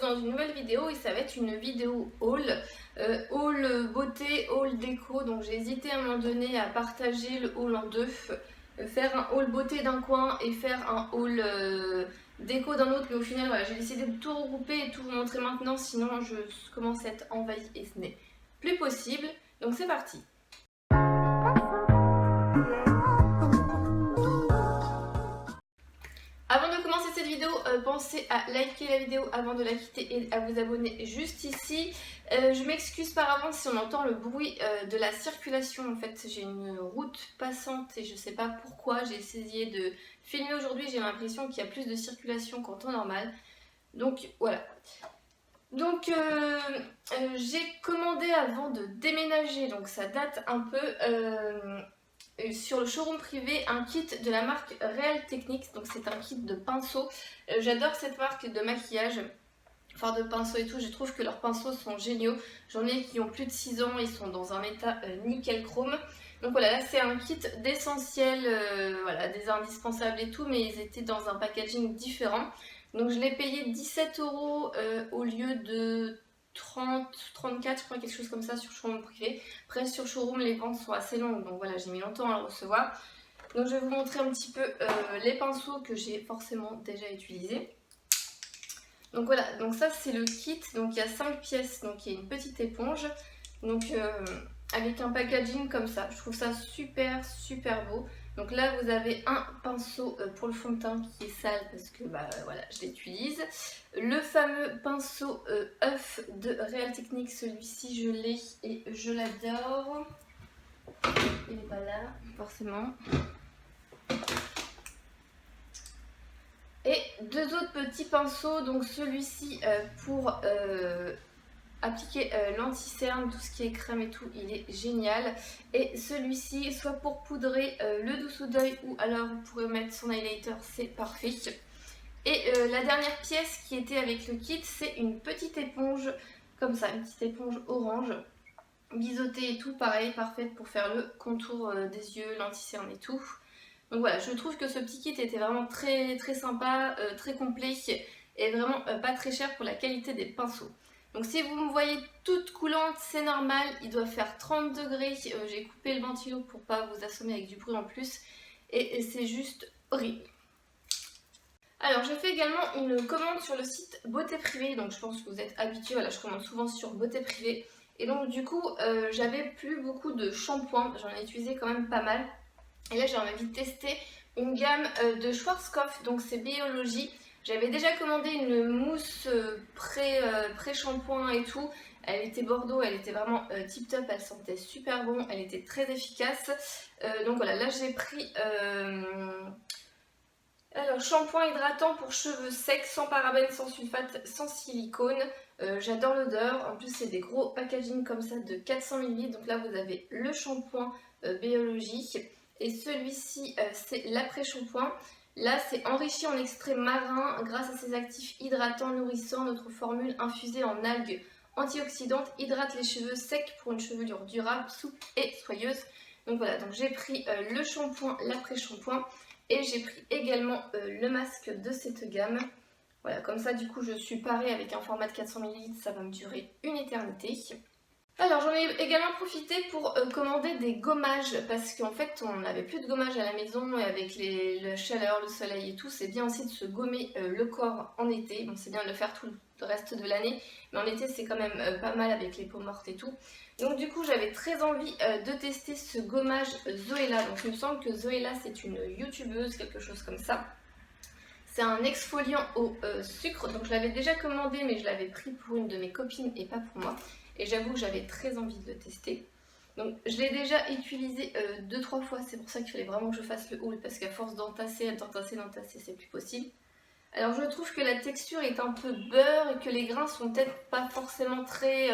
dans une nouvelle vidéo et ça va être une vidéo haul, haul beauté, haul déco. Donc j'ai hésité à un moment donné à partager le haul en deux, faire un haul beauté d'un coin et faire un haul déco d'un autre, mais au final voilà, j'ai décidé de tout regrouper et tout vous montrer maintenant, sinon je commence à être envahie et ce n'est plus possible. Donc c'est parti. Avant de commencer cette vidéo, pensez à liker la vidéo avant de la quitter et à vous abonner juste ici. Je m'excuse par avance si on entend le bruit de la circulation. En fait, j'ai une route passante et je sais pas pourquoi. J'ai essayé de filmer aujourd'hui, j'ai l'impression qu'il y a plus de circulation qu'en temps normal. Donc voilà. Donc j'ai commandé avant de déménager, donc ça date un peu, sur le showroom privé, un kit de la marque Real Techniques. Donc c'est un kit de pinceaux. J'adore cette marque de maquillage, enfin de pinceaux et tout, je trouve que leurs pinceaux sont géniaux. J'en ai qui ont plus de 6 ans, ils sont dans un état nickel chrome. Donc voilà, là c'est un kit d'essentiels, voilà, des indispensables et tout, mais ils étaient dans un packaging différent. Donc je l'ai payé 17 € au lieu de 30, 34, je crois, quelque chose comme ça sur showroom privé. Après sur showroom les ventes sont assez longues, donc voilà, j'ai mis longtemps à le recevoir. Donc je vais vous montrer un petit peu les pinceaux que j'ai forcément déjà utilisés. Donc voilà, donc ça c'est le kit, donc il y a 5 pièces, donc il y a une petite éponge, donc avec un packaging comme ça, je trouve ça super beau. Donc là vous avez un pinceau pour le fond de teint qui est sale parce que bah voilà, je l'utilise. Le fameux pinceau œuf de Real Techniques, celui-ci je l'ai et je l'adore. Il n'est pas là, forcément. Et deux autres petits pinceaux, donc celui-ci pour appliquer l'anti-cerne, tout ce qui est crème et tout, il est génial. Et celui-ci, soit pour poudrer le dessous d'œil ou alors vous pourrez mettre son highlighter, c'est parfait. Et la dernière pièce qui était avec le kit, c'est une petite éponge, comme ça, une petite éponge orange, biseautée et tout, pareil, parfaite pour faire le contour des yeux, l'anti-cerne et tout. Donc voilà, je trouve que ce petit kit était vraiment très sympa, très complet et vraiment pas très cher pour la qualité des pinceaux. Donc si vous me voyez toute coulante, c'est normal, il doit faire 30 degrés, j'ai coupé le ventilo pour pas vous assommer avec du bruit en plus et c'est juste horrible. Alors j'ai fait également une commande sur le site Beauté Privée, donc je pense que vous êtes habitués, voilà, je commande souvent sur Beauté Privée. Et donc du coup j'avais plus beaucoup de shampoings, j'en ai utilisé quand même pas mal. Et là j'ai envie de tester une gamme de Schwarzkopf, donc c'est Biologie. J'avais déjà commandé une mousse pré-shampoing et tout. Elle était Bordeaux, elle était vraiment tip top, elle sentait super bon, elle était très efficace. Donc voilà, là j'ai pris alors shampoing hydratant pour cheveux secs, sans parabènes, sans sulfate, sans silicone. J'adore l'odeur, en plus c'est des gros packaging comme ça de 400 ml. Donc là vous avez le shampoing Biologie. Et celui-ci, c'est l'après-shampoing. Là, c'est enrichi en extrait marin grâce à ses actifs hydratants, nourrissants. Notre formule infusée en algues antioxydantes hydrate les cheveux secs pour une chevelure durable, souple et soyeuse. Donc voilà, donc j'ai pris le shampoing, l'après-shampoing et j'ai pris également le masque de cette gamme. Voilà, comme ça, du coup, je suis parée avec un format de 400 ml, ça va me durer une éternité. Alors j'en ai également profité pour commander des gommages parce qu'en fait on n'avait plus de gommage à la maison et avec la chaleur, le soleil et tout, c'est bien aussi de se gommer le corps en été. Bon, c'est bien de le faire tout le reste de l'année, mais en été c'est quand même pas mal avec les peaux mortes et tout. Donc du coup j'avais très envie de tester ce gommage Zoéla. Donc il me semble que Zoéla c'est une youtubeuse, quelque chose comme ça. C'est un exfoliant au sucre, donc je l'avais déjà commandé mais je l'avais pris pour une de mes copines et pas pour moi. Et j'avoue que j'avais très envie de le tester. Donc je l'ai déjà utilisé 2-3 fois, c'est pour ça qu'il fallait vraiment que je fasse le haul, parce qu'à force d'entasser, c'est plus possible. Alors je trouve que la texture est un peu beurre et que les grains sont peut-être pas forcément très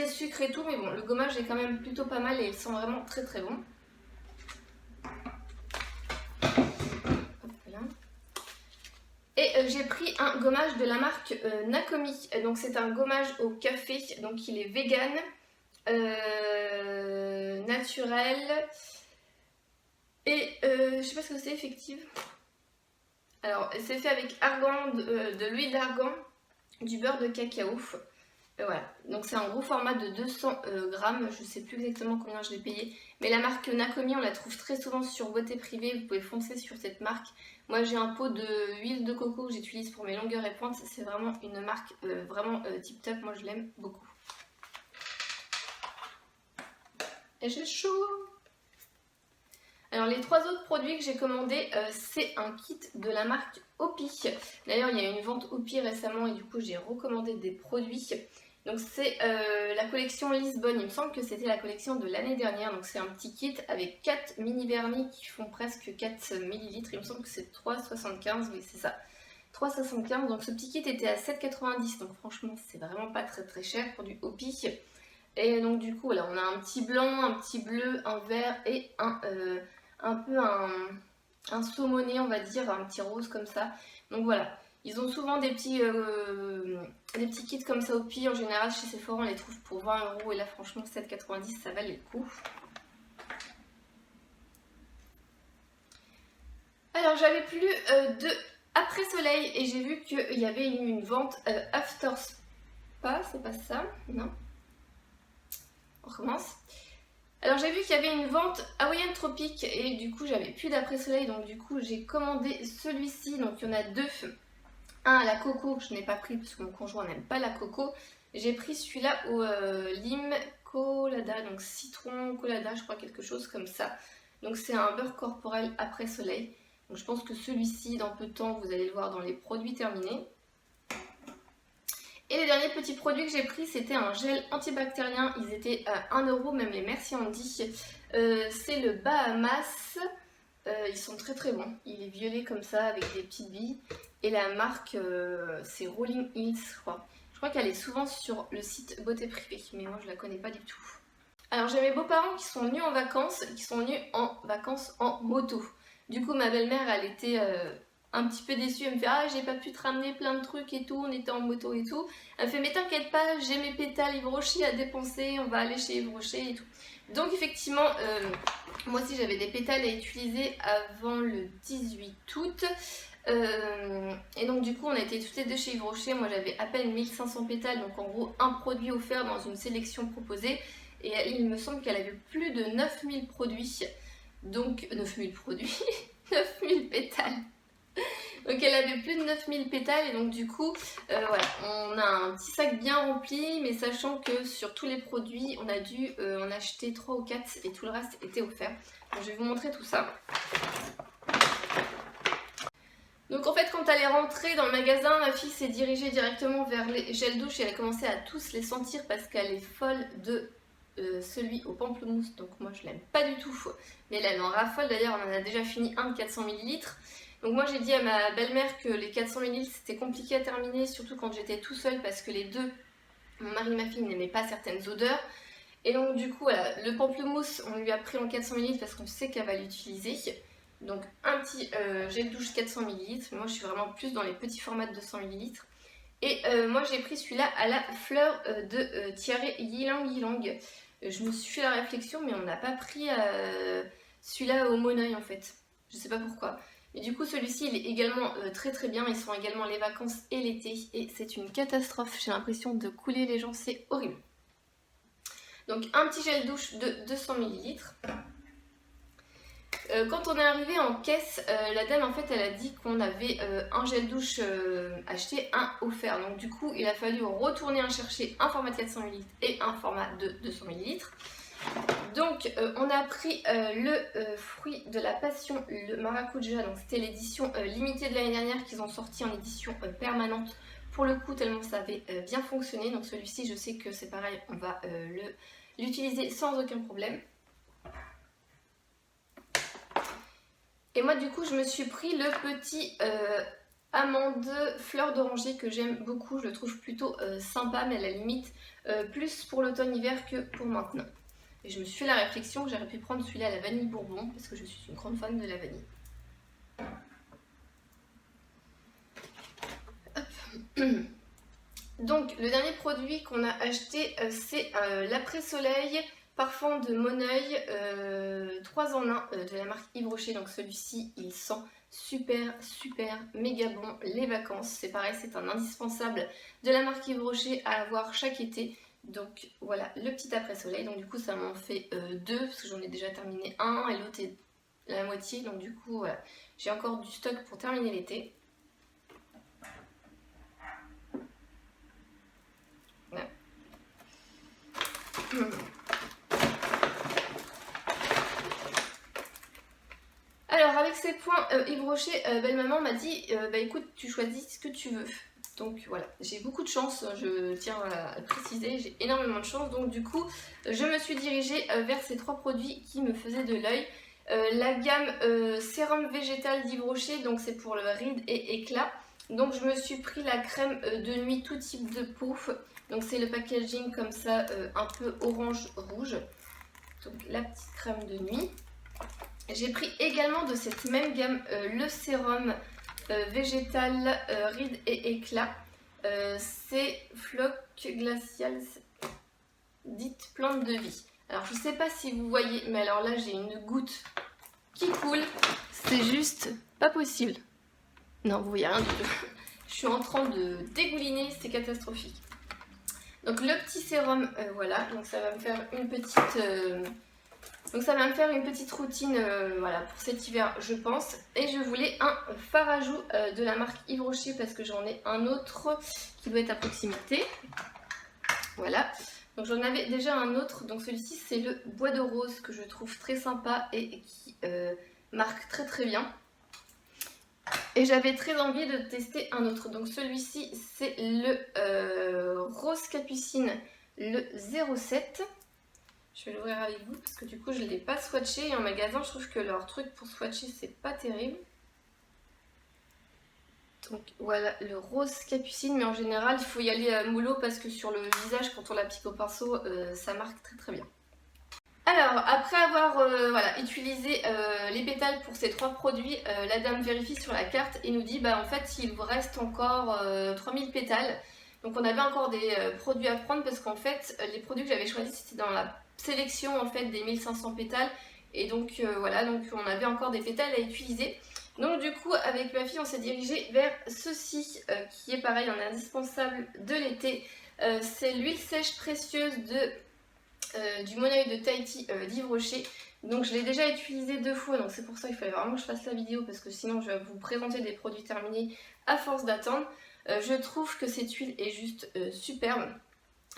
sucre et tout, mais bon, le gommage est quand même plutôt pas mal et il sent vraiment très bon. Et j'ai pris un gommage de la marque Nakomi, donc c'est un gommage au café, donc il est vegan, naturel, et je sais pas ce que c'est, effective. Alors c'est fait avec argan, de l'huile d'argan, du beurre de cacao. Voilà, donc c'est un gros format de 200 grammes, je sais plus exactement combien je l'ai payé, mais la marque Nakomi on la trouve très souvent sur Beauté Privée, vous pouvez foncer sur cette marque. Moi j'ai un pot de huile de coco que j'utilise pour mes longueurs et pointes, c'est vraiment une marque vraiment tip top, moi je l'aime beaucoup. Et j'ai chaud. Alors les 3 autres produits que j'ai commandés, c'est un kit de la marque Opi. D'ailleurs il y a eu une vente Opi récemment et du coup j'ai recommandé des produits. Donc c'est la collection Lisbonne, il me semble que c'était la collection de l'année dernière. Donc c'est un petit kit avec 4 mini vernis qui font presque 4 ml. Il me semble que c'est 3,75, oui c'est ça. 3,75, donc ce petit kit était à 7,90, donc franchement c'est vraiment pas très cher pour du Opi. Et donc du coup là on a un petit blanc, un petit bleu, un vert et un peu un saumoné on va dire, un petit rose comme ça. Donc voilà, ils ont souvent des petits kits comme ça au pire. En général chez Sephora on les trouve pour 20 € et là franchement 7,90 ça valait le coup. Alors j'avais plus de après soleil et j'ai vu qu'il y avait une vente after spa, c'est pas ça, non. On recommence. Alors j'ai vu qu'il y avait une vente Hawaiian Tropic et du coup j'avais plus d'après soleil, donc du coup j'ai commandé celui-ci. Donc il y en a deux. Un à la coco que je n'ai pas pris parce que mon conjoint n'aime pas la coco. J'ai pris celui-là au lime colada, donc citron colada, je crois, quelque chose comme ça. Donc c'est un beurre corporel après soleil. Donc je pense que celui-ci dans peu de temps vous allez le voir dans les produits terminés. Et le dernier petit produit que j'ai pris, c'était un gel antibactérien. Ils étaient à 1 €, même les Merci Andy. C'est le Bahamas. Ils sont très bons. Il est violet comme ça avec des petites billes. Et la marque, c'est Rolling Hills, je crois. Je crois qu'elle est souvent sur le site Beauté Privée, mais moi je la connais pas du tout. Alors j'ai mes beaux-parents qui sont venus en vacances, en moto. Du coup ma belle-mère, elle était un petit peu déçue, elle me fait ah j'ai pas pu te ramener plein de trucs et tout, on était en moto et tout. Elle me fait mais t'inquiète pas, j'ai mes pétales Yves Rocher à dépenser, on va aller chez Yves Rocher et tout. Donc effectivement, moi aussi j'avais des pétales à utiliser avant le 18 août. Et donc du coup on a été toutes les deux chez Yves Rocher, moi j'avais à peine 1500 pétales, donc en gros un produit offert dans une sélection proposée. Et il me semble qu'elle avait plus de 9000 produits, donc 9000 produits, 9000 pétales. Donc elle avait plus de 9000 pétales et donc du coup voilà, on a un petit sac bien rempli, mais sachant que sur tous les produits on a dû en acheter 3 ou 4 et tout le reste était offert. Donc je vais vous montrer tout ça. Donc en fait quand elle est rentrée dans le magasin, ma fille s'est dirigée directement vers les gels douche et elle a commencé à tous les sentir parce qu'elle est folle de celui au pamplemousse. Donc moi je l'aime pas du tout, mais elle en raffole. D'ailleurs on en a déjà fini un de 400 ml. Donc moi j'ai dit à ma belle-mère que les 400 ml c'était compliqué à terminer, surtout quand j'étais tout seule parce que les deux, mon mari et ma fille, n'aimaient pas certaines odeurs. Et donc du coup voilà, le pamplemousse on lui a pris en 400 ml parce qu'on sait qu'elle va l'utiliser. Donc un petit gel douche 400 ml, moi je suis vraiment plus dans les petits formats de 200 ml. Et moi j'ai pris celui-là à la fleur de Tiare Ylang Ylang. Je me suis fait la réflexion mais on n'a pas pris celui-là au Monoeil en fait. Je sais pas pourquoi. Et du coup celui-ci il est également très bien, ils sont également les vacances et l'été et c'est une catastrophe, j'ai l'impression de couler les gens, c'est horrible. Donc un petit gel douche de 200 ml. Quand on est arrivé en caisse, la dame en fait elle a dit qu'on avait un gel douche acheté, un offert. Donc du coup il a fallu retourner chercher un format de 400 ml et un format de 200 ml. Donc on a pris le fruit de la passion, le maracuja, donc c'était l'édition limitée de l'année dernière qu'ils ont sorti en édition permanente pour le coup tellement ça avait bien fonctionné. Donc celui-ci je sais que c'est pareil, on va l'utiliser sans aucun problème. Et moi du coup je me suis pris le petit amande fleur d'oranger que j'aime beaucoup, je le trouve plutôt sympa mais à la limite plus pour l'automne-hiver que pour maintenant. Et je me suis fait la réflexion que j'aurais pu prendre celui-là à la vanille bourbon parce que je suis une grande fan de la vanille. Hop. Donc le dernier produit qu'on a acheté c'est l'après-soleil parfum de Monoeil 3 en 1 de la marque Yves Rocher. Donc celui-ci il sent super méga bon. Les vacances, c'est pareil, c'est un indispensable de la marque Yves Rocher à avoir chaque été. Donc voilà, le petit après-soleil. Donc du coup ça m'en fait deux, parce que j'en ai déjà terminé un et l'autre est la moitié. Donc du coup voilà, j'ai encore du stock pour terminer l'été. Voilà. Alors avec ces points, Yves Rocher, belle maman m'a dit bah écoute, tu choisis ce que tu veux. Donc voilà, j'ai beaucoup de chance, je tiens à le préciser, j'ai énormément de chance. Donc du coup, je me suis dirigée vers ces trois produits qui me faisaient de l'œil. La gamme sérum végétal d'Yves Rocher, donc c'est pour le ride et éclat. Donc je me suis pris la crème de nuit tout type de peau. Donc c'est le packaging comme ça, un peu orange rouge. Donc la petite crème de nuit. J'ai pris également de cette même gamme le sérum végétal ride et éclat. C'est Floc Glacial dite plante de vie. Alors je sais pas si vous voyez, mais alors là j'ai une goutte qui coule. C'est juste pas possible. Non, vous voyez rien du tout. Je suis en train de dégouliner, c'est catastrophique. Donc le petit sérum, voilà, donc ça va me faire une petite... routine voilà, pour cet hiver, je pense. Et je voulais un fard à joues de la marque Yves Rocher parce que j'en ai un autre qui doit être à proximité. Voilà. Donc j'en avais déjà un autre. Donc celui-ci, c'est le Bois de Rose que je trouve très sympa et qui marque très bien. Et j'avais très envie de tester un autre. Donc celui-ci, c'est le Rose Capucine, le 07. Je vais l'ouvrir avec vous parce que du coup je ne l'ai pas swatché et en magasin je trouve que leur truc pour swatcher c'est pas terrible. Donc voilà le rose capucine, mais en général il faut y aller mollo parce que sur le visage quand on l'applique au pinceau ça marque très bien. Alors après avoir voilà, utilisé les pétales pour ces trois produits, la dame vérifie sur la carte et nous dit bah en fait il vous reste encore 3000 pétales. Donc on avait encore des produits à prendre parce qu'en fait les produits que j'avais choisis c'était dans la sélection en fait des 1500 pétales et donc voilà, donc on avait encore des pétales à utiliser. Donc du coup avec ma fille on s'est dirigé vers ceci qui est pareil un indispensable de l'été. C'est l'huile sèche précieuse du Monoeil de Tahiti d'Yves Rocher. Donc je l'ai déjà utilisé 2 fois, donc c'est pour ça qu'il fallait vraiment que je fasse la vidéo parce que sinon je vais vous présenter des produits terminés à force d'attendre. Je trouve que cette huile est juste superbe.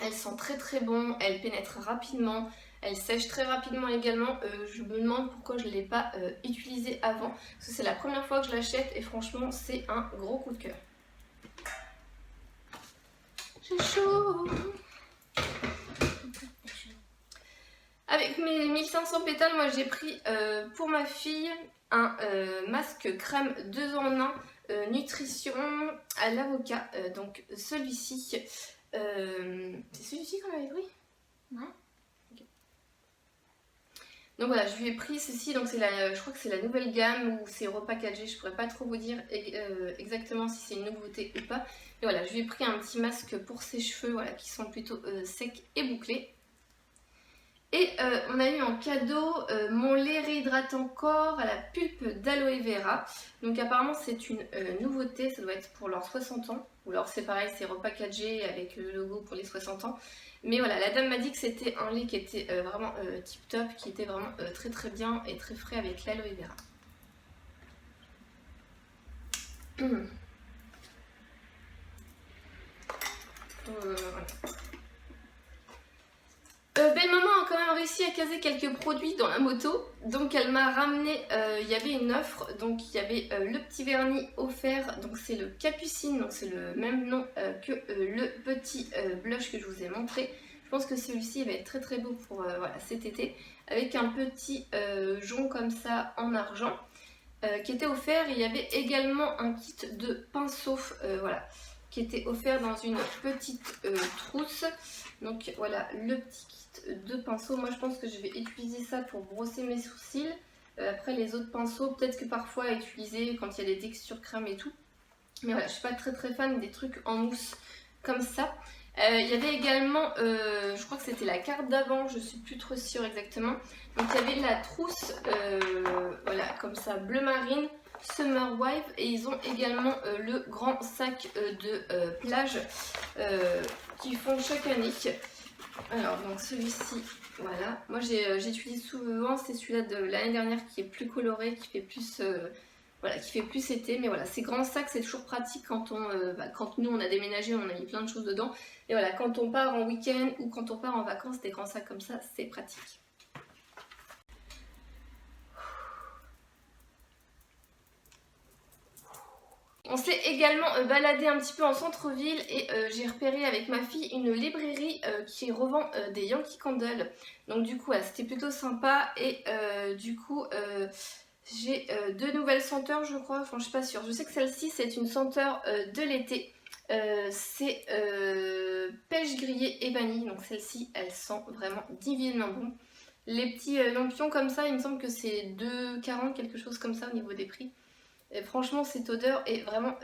Elle sent très bon, elle pénètre rapidement, elle sèche très rapidement également. Je me demande pourquoi je ne l'ai pas utilisée avant. Parce que c'est la première fois que je l'achète et franchement c'est un gros coup de cœur. J'ai chaud. Avec mes 1500 pétales, moi j'ai pris pour ma fille un masque crème 2 en 1 nutrition à l'avocat. Donc celui-ci, c'est celui-ci qu'on avait pris? Ouais. Okay. Donc voilà, je lui ai pris ceci, donc c'est je crois que c'est la nouvelle gamme ou c'est repackagé, je pourrais pas trop vous dire exactement si c'est une nouveauté ou pas. Et voilà, je lui ai pris un petit masque pour ses cheveux, voilà, qui sont plutôt secs et bouclés. Et on a eu en cadeau mon lait réhydratant corps à la pulpe d'aloe vera. Donc apparemment c'est une nouveauté, ça doit être pour leurs 60 ans. Ou alors c'est pareil, c'est repackagé avec le logo pour les 60 ans. Mais voilà, la dame m'a dit que c'était un lait qui était vraiment tip top, qui était vraiment très bien et très frais avec l'aloe vera. Voilà. Belle maman a quand même réussi à caser quelques produits dans la moto, donc elle m'a ramené, il y avait une offre, donc il y avait le petit vernis offert, donc c'est le Capucine, donc c'est le même nom que le petit blush que je vous ai montré. Je pense que celui-ci va être très beau pour voilà, cet été, avec un petit jonc comme ça en argent qui était offert. Et il y avait également un kit de pinceaux, voilà, qui était offert dans une petite trousse. Donc voilà le petit kit de pinceaux. Moi je pense que je vais utiliser ça pour brosser mes sourcils. Après les autres pinceaux, peut-être que parfois à utiliser quand il y a des textures crème et tout. Mais voilà, je suis pas très fan des trucs en mousse comme ça. Il y avait également, je crois que c'était la carte d'avant, je suis plus trop sûre exactement. Donc il y avait la trousse, voilà, comme ça, bleu marine. Summer Wife. Et ils ont également le grand sac de plage qu'ils font chaque année. Alors donc celui-ci, voilà, moi j'utilise souvent, c'est celui-là de l'année dernière qui est plus coloré, qui fait plus, voilà, qui fait plus été. Mais voilà, ces grands sacs c'est toujours pratique quand quand nous on a déménagé, on a mis plein de choses dedans. Et voilà, quand on part en week-end ou quand on part en vacances, des grands sacs comme ça, c'est pratique. On s'est également baladé un petit peu en centre-ville et j'ai repéré avec ma fille une librairie qui revend des Yankee Candle. Donc du coup, c'était plutôt sympa et du coup, j'ai deux nouvelles senteurs je crois, enfin je suis pas sûre. Je sais que celle-ci c'est une senteur de l'été. C'est pêche grillée et vanille, donc celle-ci elle sent vraiment divinement bon. Les petits lampions comme ça, il me semble que c'est 2,40 quelque chose comme ça au niveau des prix. Et franchement, cette odeur est vraiment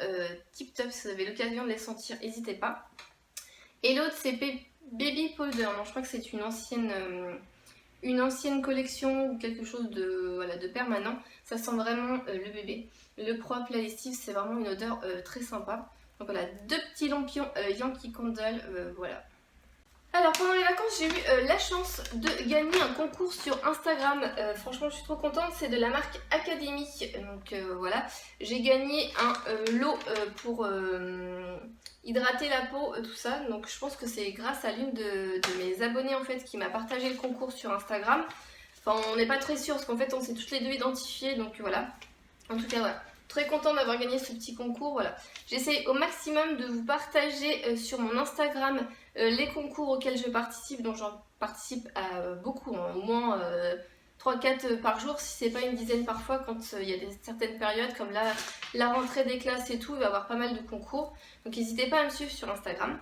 tip top. Si vous avez l'occasion de les sentir, n'hésitez pas. Et l'autre, c'est Baby Powder. Non, je crois que c'est une ancienne collection ou quelque chose de, voilà, de permanent. Ça sent vraiment le bébé. Le propre, la lessive, c'est vraiment une odeur très sympa. Donc voilà, deux petits lampions Yankee Candle. Voilà. Alors pendant les vacances j'ai eu la chance de gagner un concours sur Instagram, franchement je suis trop contente, c'est de la marque Academy, donc voilà, j'ai gagné un lot pour hydrater la peau, tout ça, donc je pense que c'est grâce à l'une de mes abonnées en fait qui m'a partagé le concours sur Instagram, enfin on n'est pas très sûr parce qu'en fait on s'est toutes les deux identifiées, donc voilà, en tout cas voilà. Très contente d'avoir gagné ce petit concours, voilà. J'essaie au maximum de vous partager sur mon Instagram les concours auxquels je participe, donc j'en participe à beaucoup, hein, au moins 3-4 par jour, si c'est pas une dizaine parfois quand il y a certaines périodes comme là, la rentrée des classes et tout, il va y avoir pas mal de concours. Donc n'hésitez pas à me suivre sur Instagram.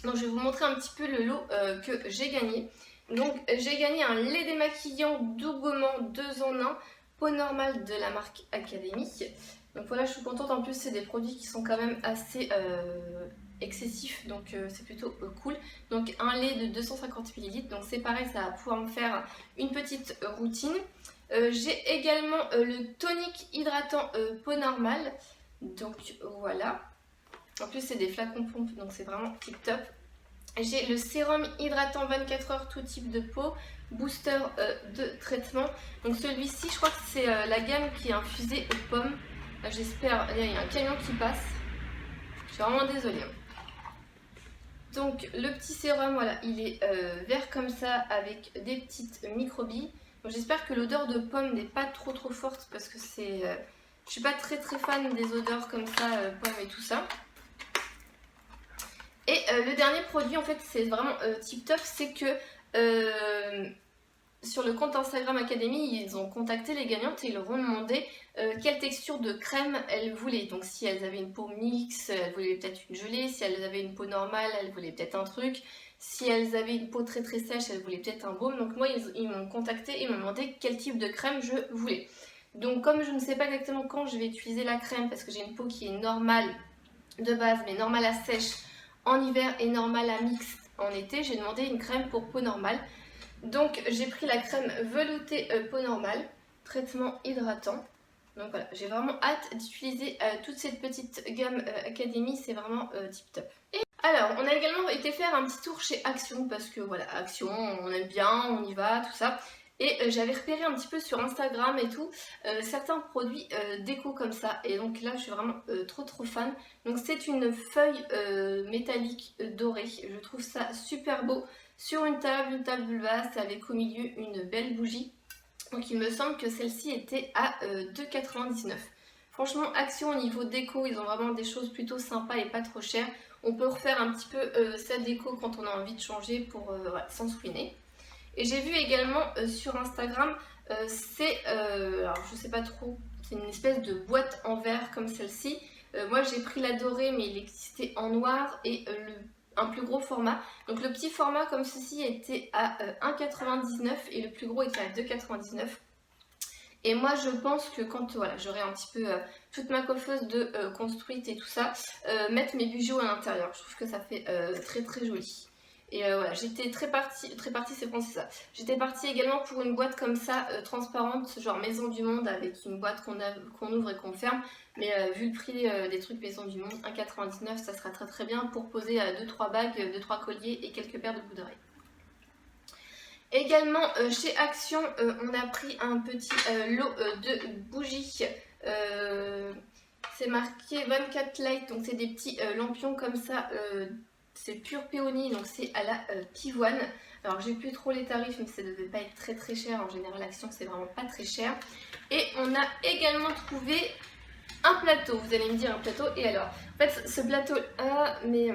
Donc je vais vous montrer un petit peu le lot que j'ai gagné. Donc j'ai gagné un lait démaquillant doux gommant 2 en 1, peau normale de la marque Academy. Donc voilà, je suis contente, en plus c'est des produits qui sont quand même assez excessifs, donc c'est plutôt cool. Donc un lait de 250 ml, donc c'est pareil, ça va pouvoir me faire une petite routine. J'ai également le tonique hydratant peau normale, donc voilà. En plus c'est des flacons pompes, donc c'est vraiment tip top. J'ai le sérum hydratant 24 heures tout type de peau, booster de traitement. Donc celui-ci, je crois que c'est la gamme qui est infusée aux pommes. J'espère, il y a un camion qui passe. Je suis vraiment désolée. Donc le petit sérum, voilà, il est vert comme ça avec des petites microbilles. Donc j'espère que l'odeur de pomme n'est pas trop forte parce que c'est, je suis pas très fan des odeurs comme ça, pommes et tout ça. Et le dernier produit, en fait, c'est vraiment tip top, c'est que sur le compte Instagram Academy, ils ont contacté les gagnantes et ils leur ont demandé quelle texture de crème elles voulaient. Donc si elles avaient une peau mixte, elles voulaient peut-être une gelée. Si elles avaient une peau normale, elles voulaient peut-être un truc. Si elles avaient une peau très sèche, elles voulaient peut-être un baume. Donc moi, ils m'ont contacté et m'ont demandé quel type de crème je voulais. Donc comme je ne sais pas exactement quand je vais utiliser la crème, parce que j'ai une peau qui est normale de base, mais normale à sèche en hiver et normale à mixte en été, j'ai demandé une crème pour peau normale. Donc j'ai pris la crème veloutée peau normale, traitement hydratant. Donc voilà, j'ai vraiment hâte d'utiliser toute cette petite gamme Academy, c'est vraiment tip top. Et alors, on a également été faire un petit tour chez Action, parce que voilà, Action, on aime bien, on y va, tout ça. Et j'avais repéré un petit peu sur Instagram et tout, certains produits déco comme ça. Et donc là, je suis vraiment trop fan. Donc c'est une feuille métallique dorée, je trouve ça super beau. Sur une table basse avec au milieu une belle bougie. Donc il me semble que celle-ci était à 2,99 €. Franchement, Action au niveau déco, ils ont vraiment des choses plutôt sympas et pas trop chères. On peut refaire un petit peu sa déco quand on a envie de changer pour voilà, sans se ruiner. Et j'ai vu également sur Instagram, alors je sais pas trop, c'est une espèce de boîte en verre comme celle-ci. Moi j'ai pris la dorée mais il existait en noir et un plus gros format. Donc le petit format comme ceci était à 1,99 € et le plus gros était à 2,99 €. Et moi je pense que quand voilà, j'aurai un petit peu toute ma coiffeuse construite et tout ça, mettre mes bijoux à l'intérieur. Je trouve que ça fait très joli. Et voilà, j'étais très partie, c'est français ça. J'étais partie également pour une boîte comme ça, transparente, genre Maison du Monde, avec une boîte qu'on ouvre et qu'on ferme. Mais vu le prix des trucs Maison du Monde, 1,99 €, ça sera très très bien pour poser 2-3 bagues, 2-3 colliers et quelques paires de boucles d'oreilles. Également chez Action, on a pris un petit lot de bougies. C'est marqué 24 light, donc c'est des petits lampions comme ça. C'est pur péony, donc c'est à la pivoine. Alors j'ai plus trop les tarifs, mais ça ne devait pas être très très cher. En général, Action, c'est vraiment pas très cher. Et on a également trouvé un plateau. Vous allez me dire un plateau. Et alors, en fait, ce plateau-là, mais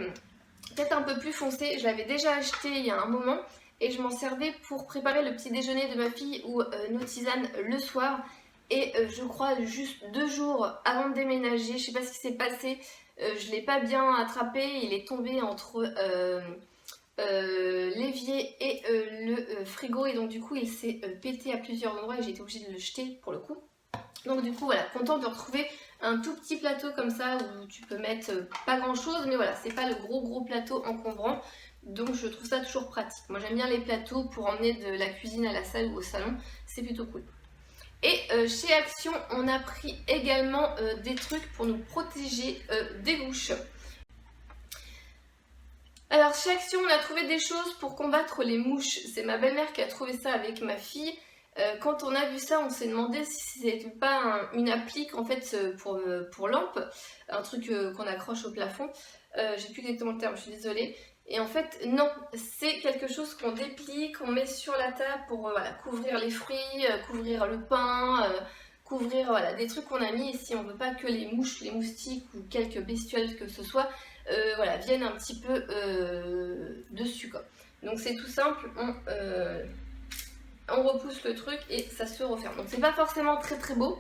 peut-être un peu plus foncé. Je l'avais déjà acheté il y a un moment. Et je m'en servais pour préparer le petit déjeuner de ma fille ou nos tisanes le soir. Et je crois juste 2 jours avant de déménager, je sais pas ce qui s'est passé, je l'ai pas bien attrapé, il est tombé entre l'évier et le frigo et donc du coup il s'est pété à plusieurs endroits et j'ai été obligée de le jeter pour le coup. Donc du coup voilà, contente de retrouver un tout petit plateau comme ça où tu peux mettre pas grand chose, mais voilà, c'est pas le gros plateau encombrant. Donc je trouve ça toujours pratique. Moi j'aime bien les plateaux pour emmener de la cuisine à la salle ou au salon, c'est plutôt cool. Et chez Action, on a pris également des trucs pour nous protéger des mouches. Alors chez Action, on a trouvé des choses pour combattre les mouches. C'est ma belle-mère qui a trouvé ça avec ma fille. Quand on a vu ça, on s'est demandé si c'était pas une applique en fait pour lampe, un truc qu'on accroche au plafond. J'ai plus exactement le terme, je suis désolée. Et en fait, non, c'est quelque chose qu'on déplie, qu'on met sur la table pour voilà, couvrir les fruits, couvrir le pain, couvrir voilà, des trucs qu'on a mis. Et si on veut pas que les mouches, les moustiques ou quelques bestioles que ce soit voilà, viennent un petit peu dessus, quoi. Donc c'est tout simple, on repousse le truc et ça se referme. Donc c'est pas forcément très très beau.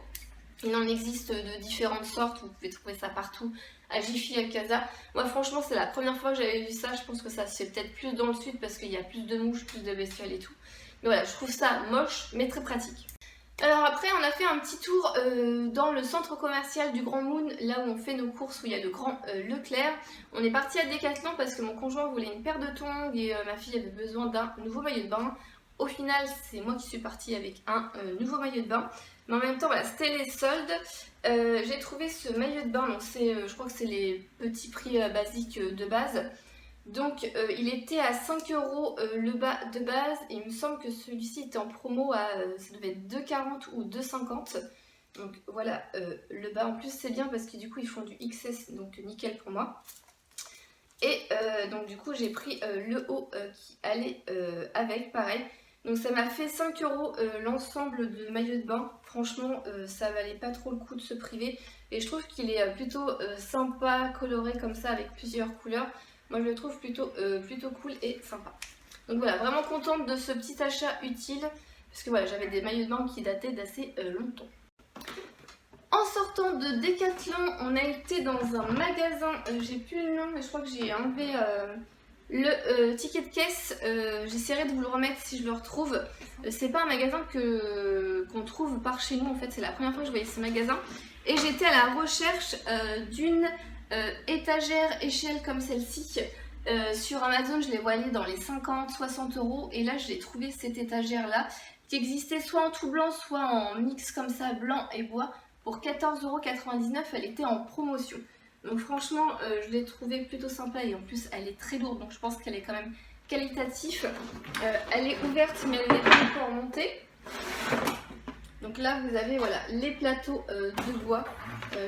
Il en existe de différentes sortes, vous pouvez trouver ça partout, à Jiffy, à Casa. Moi franchement c'est la première fois que j'avais vu ça, je pense que ça se fait peut-être plus dans le sud parce qu'il y a plus de mouches, plus de bestioles et tout. Mais voilà, je trouve ça moche mais très pratique. Alors après on a fait un petit tour dans le centre commercial du Grand Moon, là où on fait nos courses, où il y a de grands Leclerc. On est parti à Decathlon parce que mon conjoint voulait une paire de tongs et ma fille avait besoin d'un nouveau maillot de bain. Au final, c'est moi qui suis partie avec un nouveau maillot de bain. Mais en même temps, voilà, c'était les soldes. J'ai trouvé ce maillot de bain, donc je crois que c'est les petits prix basiques de base. Donc il était à 5 € le bas de base. Et il me semble que celui-ci était en promo à, ça devait être 2,40 ou 2,50. Donc voilà, le bas en plus c'est bien parce que du coup ils font du XS, donc nickel pour moi. Et donc du coup j'ai pris le haut qui allait avec, pareil. Donc ça m'a fait 5 € l'ensemble de maillot de bain. Franchement ça valait pas trop le coup de se priver. Et je trouve qu'il est plutôt sympa, coloré comme ça avec plusieurs couleurs. Moi je le trouve plutôt cool et sympa. Donc voilà, vraiment contente de ce petit achat utile. Parce que voilà, j'avais des maillots de bain qui dataient d'assez longtemps. En sortant de Decathlon, on a été dans un magasin, j'ai plus le nom mais je crois que j'ai enlevé le ticket de caisse, j'essaierai de vous le remettre si je le retrouve. C'est pas un magasin qu'on trouve par chez nous en fait, c'est la première fois que je voyais ce magasin. Et j'étais à la recherche d'une étagère échelle comme celle-ci. Sur Amazon, je les voyais dans les 50-60 € et là je l'ai trouvé cette étagère là qui existait soit en tout blanc, soit en mix comme ça, blanc et bois. Pour 14,99 €, elle était en promotion. Donc franchement, je l'ai trouvée plutôt sympa et en plus elle est très lourde, donc je pense qu'elle est quand même qualitative. Elle est ouverte mais elle n'est pas encore montée. Donc là vous avez voilà, les plateaux de bois.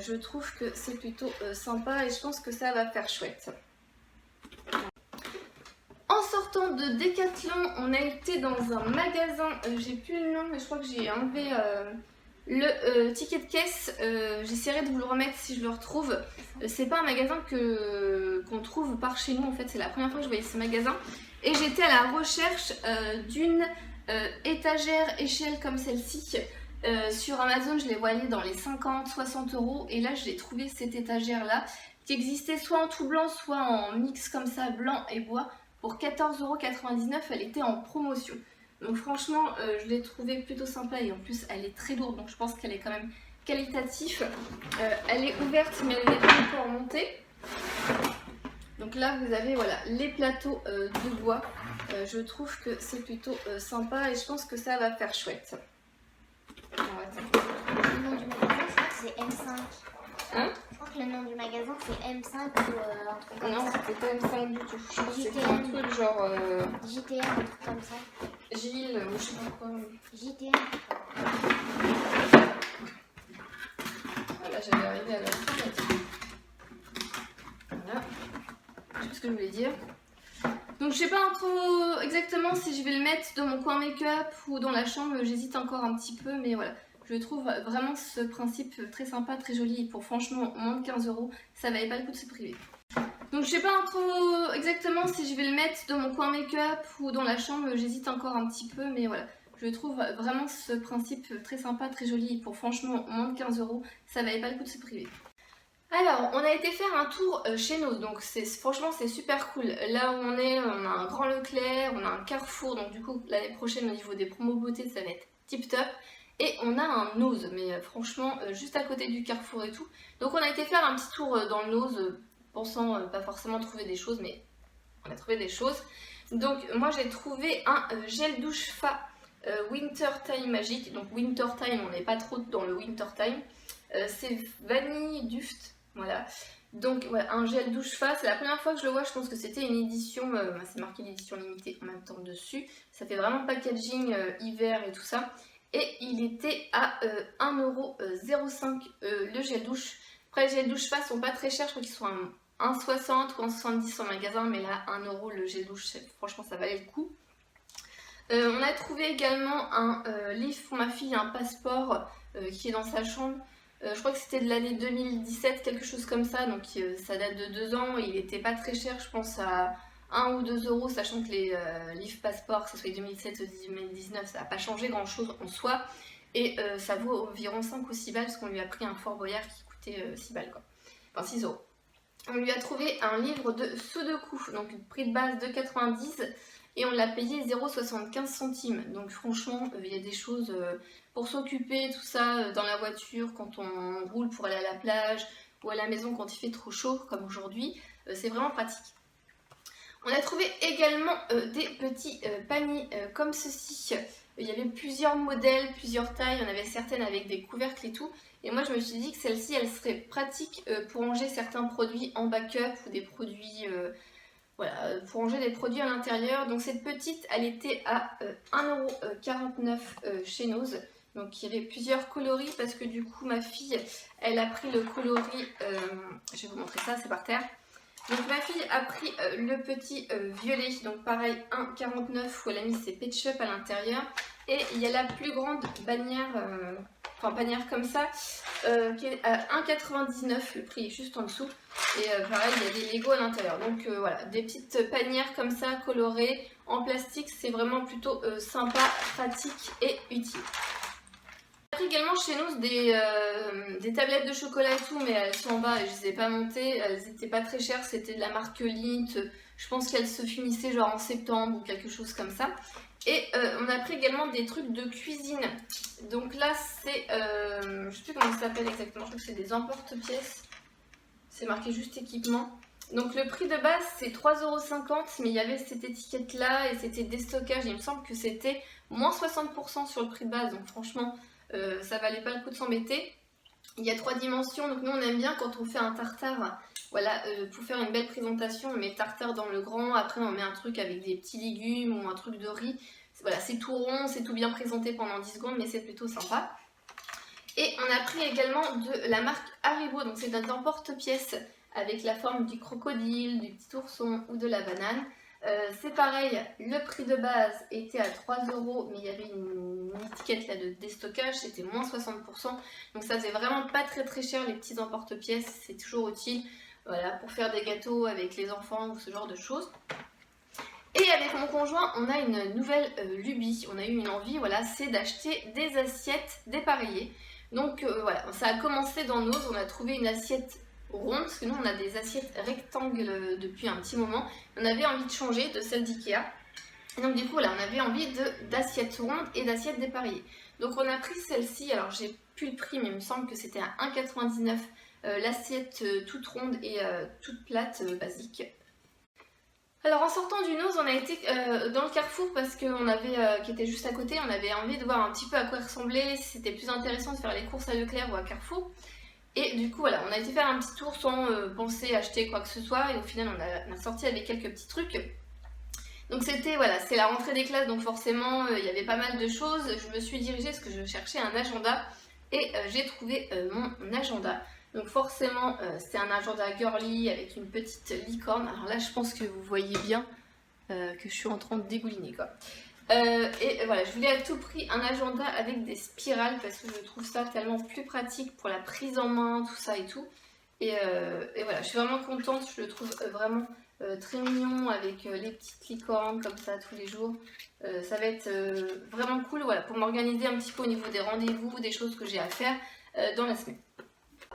Je trouve que c'est plutôt sympa et je pense que ça va faire chouette. En sortant de Decathlon, on a été dans un magasin, j'ai plus le nom mais je crois que j'ai enlevé le ticket de caisse, j'essaierai de vous le remettre si je le retrouve. C'est pas un magasin qu'on trouve par chez nous en fait, c'est la première fois que je voyais ce magasin. Et j'étais à la recherche d'une étagère échelle comme celle-ci. Sur Amazon, je les voyais dans les 50-60 € et là je l'ai trouvé cette étagère là qui existait soit en tout blanc, soit en mix comme ça, blanc et bois. Pour 14,99 €, elle était en promotion. Donc franchement, je l'ai trouvée plutôt sympa et en plus elle est très lourde, donc je pense qu'elle est quand même qualitative. Elle est ouverte mais elle n'est pas encore montée. Donc Donc là vous avez voilà les plateaux de bois. Je trouve que c'est plutôt sympa et je pense que ça va faire chouette. Alors, Le nom du magasin, je crois que c'est M5. hein? Je crois que le nom du magasin c'est M5 ou un truc comme Non, ça. c'était pas M5 du tout. C'était JTM. un truc genre JTM, un truc comme ça. Gilles ou je sais pas quoi. JTM. Voilà, j'avais arrivé à la fin. Voilà. Je sais pas ce que je voulais dire. Donc je sais pas trop exactement si je vais le mettre dans mon coin make-up ou dans la chambre, j'hésite encore un petit peu, mais voilà. Je trouve vraiment ce principe très sympa, très joli, pour franchement moins de 15 €, ça valait pas le coup de se priver. Donc je sais pas trop exactement si je vais le mettre dans mon coin make-up ou dans la chambre, j'hésite encore un petit peu, mais voilà. Je trouve vraiment ce principe très sympa, très joli, pour franchement moins de 15 €, ça valait pas le coup de se priver. Alors, on a été faire un tour chez nous, donc franchement c'est super cool. Là où on est, on a un grand Leclerc, on a un Carrefour, donc du coup l'année prochaine au niveau des promos beauté ça va être tip top. Et on a un Nose, mais franchement juste à côté du Carrefour et tout. Donc on a été faire un petit tour dans le Nose, pensant pas forcément trouver des choses, mais on a trouvé des choses. Donc moi j'ai trouvé un gel douche Fa Winter Time magique. Donc Winter Time, on n'est pas trop dans le Winter Time. C'est vanille duft. Voilà, donc voilà, un gel douche Fa, c'est la première fois que je le vois, je pense que c'était une édition, c'est marqué l'édition limitée en même temps dessus, ça fait vraiment packaging hiver et tout ça, et il était à 1,05 € le gel douche. Après les gels douche Fa sont pas très chers, je crois qu'ils sont à 1,60 ou 1,70 en magasin, mais là 1 € le gel douche, franchement ça valait le coup. On a trouvé également un livre pour ma fille, un passeport qui est dans sa chambre. Je crois que c'était de l'année 2017, quelque chose comme ça, donc ça date de 2 ans, il était pas très cher, je pense à 1 ou 2 €, sachant que les livres passeport, que ce soit 2007 ou 2019, ça n'a pas changé grand chose en soi, et ça vaut environ 5 ou 6 balles, parce qu'on lui a pris un Fort Boyard qui coûtait 6 balles, quoi. Enfin 6 €. On lui a trouvé un livre de Sudoku, donc prix de base de 90, et on l'a payé 0,75 centimes. Donc franchement, il y a des choses pour s'occuper, tout ça, dans la voiture, quand on roule pour aller à la plage, ou à la maison quand il fait trop chaud, comme aujourd'hui, c'est vraiment pratique. On a trouvé également des petits paniers comme ceci. Il y avait plusieurs modèles, plusieurs tailles, il y en avait certaines avec des couvercles et tout. Et moi je me suis dit que celle-ci, elle serait pratique pour ranger certains produits en backup ou des produits... voilà, pour ranger des produits à l'intérieur. Donc cette petite, elle était à 1,49 € chez Nose. Donc il y avait plusieurs coloris parce que du coup ma fille, elle a pris le coloris, je vais vous montrer ça, c'est par terre. Donc ma fille a pris le petit violet, donc pareil 1,49 € où elle a mis ses Petchup à l'intérieur. Et il y a la plus grande bannière, bannière comme ça, qui est à 1,99 €, le prix est juste en dessous. Et pareil, il y a des Lego à l'intérieur. Donc voilà, des petites panières comme ça, colorées, en plastique, c'est vraiment plutôt sympa, pratique et utile. On a pris également chez nous des tablettes de chocolat et tout, mais elles sont en bas et je les ai pas montées. Elles n'étaient pas très chères, c'était de la marque Lindt. Je pense qu'elles se finissaient genre en septembre ou quelque chose comme ça. Et on a pris également des trucs de cuisine. Donc là, c'est, je sais plus comment ça s'appelle exactement, je crois que c'est des emporte-pièces. C'est marqué juste équipement. Donc le prix de base c'est 3,50 €, mais il y avait cette étiquette là et c'était déstockage. Il me semble que c'était moins 60% sur le prix de base, donc franchement ça valait pas le coup de s'embêter. Il y a 3 dimensions, donc nous on aime bien quand on fait un tartare, voilà, pour faire une belle présentation, on met tartare dans le grand, après on met un truc avec des petits légumes ou un truc de riz. Voilà, c'est tout rond, c'est tout bien présenté pendant 10 secondes, mais c'est plutôt sympa. Et on a pris également de la marque Haribo, donc c'est un emporte-pièce avec la forme du crocodile, du petit ourson ou de la banane. C'est pareil, le prix de base était à 3 €, mais il y avait une étiquette là de déstockage, c'était moins 60%. Donc ça faisait vraiment pas très très cher les petits emporte-pièces, c'est toujours utile, voilà, pour faire des gâteaux avec les enfants ou ce genre de choses. Et avec mon conjoint, on a une nouvelle lubie, on a eu une envie, voilà, c'est d'acheter des assiettes dépareillées. Donc voilà, ça a commencé dans Nose, on a trouvé une assiette ronde, parce que nous on a des assiettes rectangles depuis un petit moment. On avait envie de changer de celle d'Ikea. Et donc du coup là, on avait envie d'assiettes rondes et d'assiettes dépareillées. Donc on a pris celle-ci, alors j'ai plus le prix, mais il me semble que c'était à 1,99 € l'assiette toute ronde et toute plate, basique. Alors en sortant du Nose, on a été dans le Carrefour parce qu'on avait, qui était juste à côté, on avait envie de voir un petit peu à quoi il ressemblait, si c'était plus intéressant de faire les courses à Leclerc ou à Carrefour. Et du coup voilà, on a été faire un petit tour sans penser acheter quoi que ce soit et au final on a sorti avec quelques petits trucs. Donc c'était voilà, c'est la rentrée des classes donc forcément il y avait pas mal de choses. Je me suis dirigée parce que je cherchais un agenda et j'ai trouvé mon agenda. Donc forcément c'est un agenda girly avec une petite licorne. Alors là je pense que vous voyez bien que je suis en train de dégouliner quoi. Et voilà, je voulais à tout prix un agenda avec des spirales parce que je trouve ça tellement plus pratique pour la prise en main, tout ça et tout. Et voilà, je suis vraiment contente, je le trouve vraiment très mignon avec les petites licornes comme ça tous les jours. Ça va être vraiment cool voilà, pour m'organiser un petit peu au niveau des rendez-vous, des choses que j'ai à faire dans la semaine.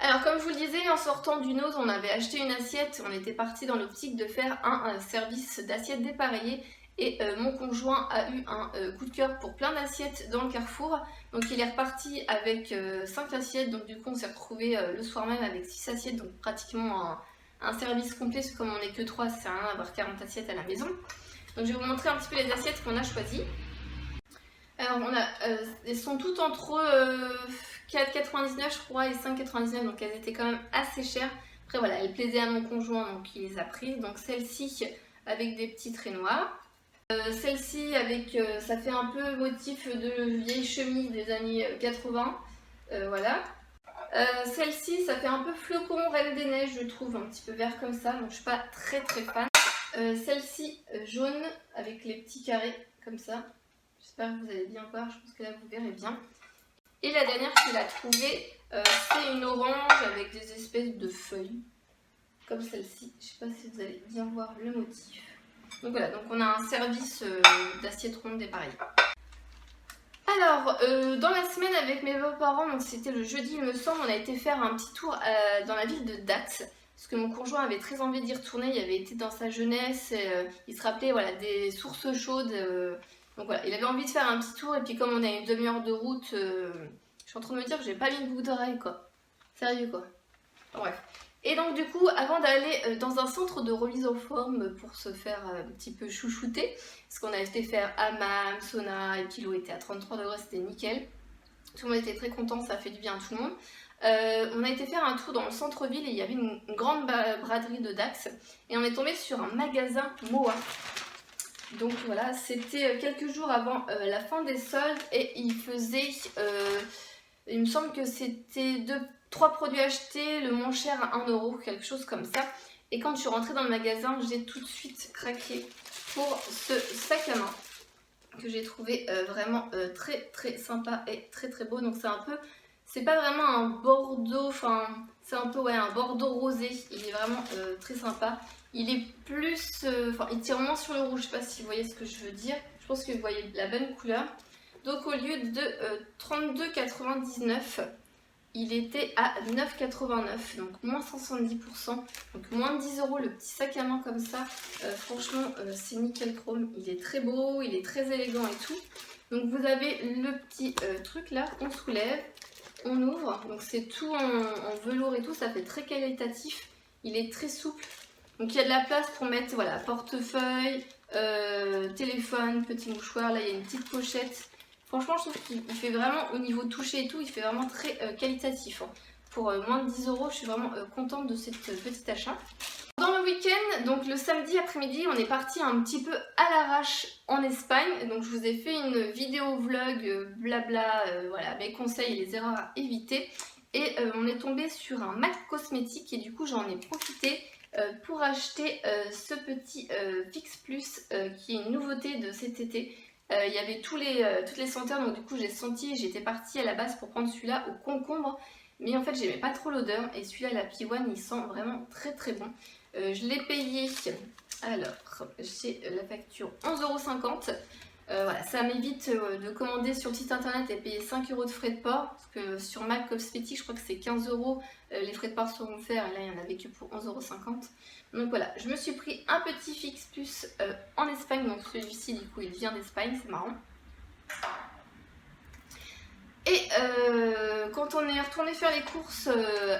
Alors comme je vous le disais, en sortant du Nose, on avait acheté une assiette, on était parti dans l'optique de faire un service d'assiettes dépareillées. Et mon conjoint a eu un coup de cœur pour plein d'assiettes dans le Carrefour. Donc il est reparti avec 5 assiettes. Donc du coup on s'est retrouvé le soir même avec 6 assiettes. Donc pratiquement un service complet. Parce que comme on n'est que 3, ça sert à rien d'avoir 40 assiettes à la maison. Donc je vais vous montrer un petit peu les assiettes qu'on a choisies. Alors elles sont toutes entre 4,99 je crois et 5,99. Donc elles étaient quand même assez chères. Après voilà, elles plaisaient à mon conjoint donc il les a prises. Donc celle-ci avec des petits traits noirs. Celle-ci avec, ça fait un peu motif de vieille chemise des années 80, voilà. Celle-ci, ça fait un peu flocon Reine des Neiges, je trouve, un petit peu vert comme ça, donc je suis pas très fan. Celle-ci, jaune, avec les petits carrés, comme ça. J'espère que vous allez bien voir, je pense que là vous verrez bien. Et la dernière qu'il a trouvée, c'est une orange avec des espèces de feuilles, comme celle-ci. Je sais pas si vous allez bien voir le motif. Donc voilà, donc on a un service d'assiettes rondes et pareil. Alors, dans la semaine avec mes beaux-parents, donc c'était le jeudi il me semble, on a été faire un petit tour dans la ville de Dax. Parce que mon conjoint avait très envie d'y retourner, il avait été dans sa jeunesse, il se rappelait voilà, des sources chaudes. Donc voilà, il avait envie de faire un petit tour et puis comme on a une demi-heure de route, je suis en train de me dire que j'ai pas mis une boucle d'oreille quoi. Sérieux quoi. Bon, bref. Et donc du coup, avant d'aller dans un centre de remise en forme pour se faire un petit peu chouchouter, parce qu'on a été faire hammam, sauna, et puis l'eau était à 33 degrés, c'était nickel. Tout le monde était très content, ça a fait du bien à tout le monde. On a été faire un tour dans le centre-ville et il y avait une grande braderie de Dax. Et on est tombé sur un magasin Moa. Donc voilà, c'était quelques jours avant la fin des soldes et il faisait, il me semble que c'était 3 produits achetés, le moins cher à 1 €, quelque chose comme ça. Et quand je suis rentrée dans le magasin, j'ai tout de suite craqué pour ce sac à main que j'ai trouvé vraiment très sympa et très beau. Donc c'est un peu, c'est pas vraiment un bordeaux, enfin c'est un peu ouais, un bordeaux rosé. Il est vraiment très sympa. Il est plus, enfin il tire moins sur le rouge, je sais pas si vous voyez ce que je veux dire. Je pense que vous voyez la bonne couleur. Donc au lieu de 32,99 €, il était à 9,89 €, donc moins 170%, donc moins de 10 € le petit sac à main comme ça. Franchement, c'est nickel chrome, il est très beau, il est très élégant et tout. Donc vous avez le petit truc là, on soulève, on ouvre, donc c'est tout en velours et tout, ça fait très qualitatif, il est très souple. Donc il y a de la place pour mettre voilà, portefeuille, téléphone, petit mouchoir, là il y a une petite pochette. Franchement, je trouve qu'il fait vraiment, au niveau toucher et tout, il fait vraiment très qualitatif. Hein. Pour moins de 10 €, je suis vraiment contente de cette petite achat. Dans le week-end, donc le samedi après-midi, on est parti un petit peu à l'arrache en Espagne. Donc je vous ai fait une vidéo vlog, blabla, voilà, mes conseils et les erreurs à éviter. Et on est tombé sur un MAC cosmétique et du coup j'en ai profité pour acheter ce petit Fix Plus qui est une nouveauté de cet été. Il y avait toutes les senteurs, donc du coup j'ai senti, j'étais partie à la base pour prendre celui-là au concombre, mais en fait j'aimais pas trop l'odeur et celui-là, la P1, il sent vraiment très bon. Je l'ai payé, alors j'ai la facture 11,50 €. Voilà, ça m'évite de commander sur le site internet et payer 5 € de frais de port, parce que sur MAC Cosmétique je crois que c'est 15 €, les frais de port seront offerts et là il n'y en avait que pour 11,50 €. Donc voilà, je me suis pris un petit Fix Plus en Espagne, donc celui-ci du coup il vient d'Espagne, c'est marrant. Et quand on est retourné faire les courses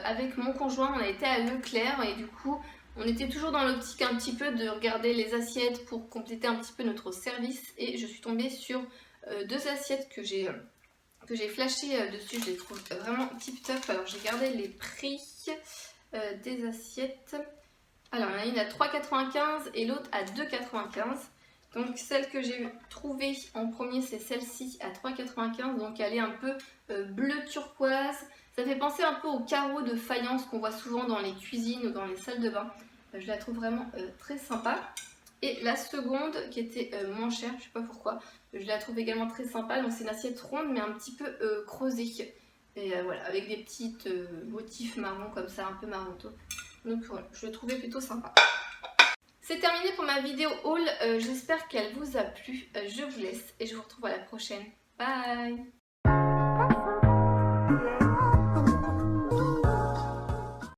avec mon conjoint, on a été à Leclerc et du coup On était toujours dans l'optique un petit peu de regarder les assiettes pour compléter un petit peu notre service et je suis tombée sur deux assiettes que j'ai flashé dessus. Je les trouve vraiment tip top. Alors j'ai gardé les prix des assiettes. Alors il y en a une à 3,95 et l'autre à 2,95. Donc celle que j'ai trouvée en premier, c'est celle-ci à 3,95. Donc elle est un peu bleu turquoise. Ça fait penser un peu aux carreaux de faïence qu'on voit souvent dans les cuisines ou dans les salles de bain. Je la trouve vraiment très sympa. Et la seconde qui était moins chère, je sais pas pourquoi, je la trouve également très sympa. Donc c'est une assiette ronde mais un petit peu creusée. Et voilà, avec des petites motifs marron comme ça, un peu marron taupe. Donc voilà, je le trouvais plutôt sympa. C'est terminé pour ma vidéo haul, j'espère qu'elle vous a plu. Je vous laisse et je vous retrouve à la prochaine. Bye!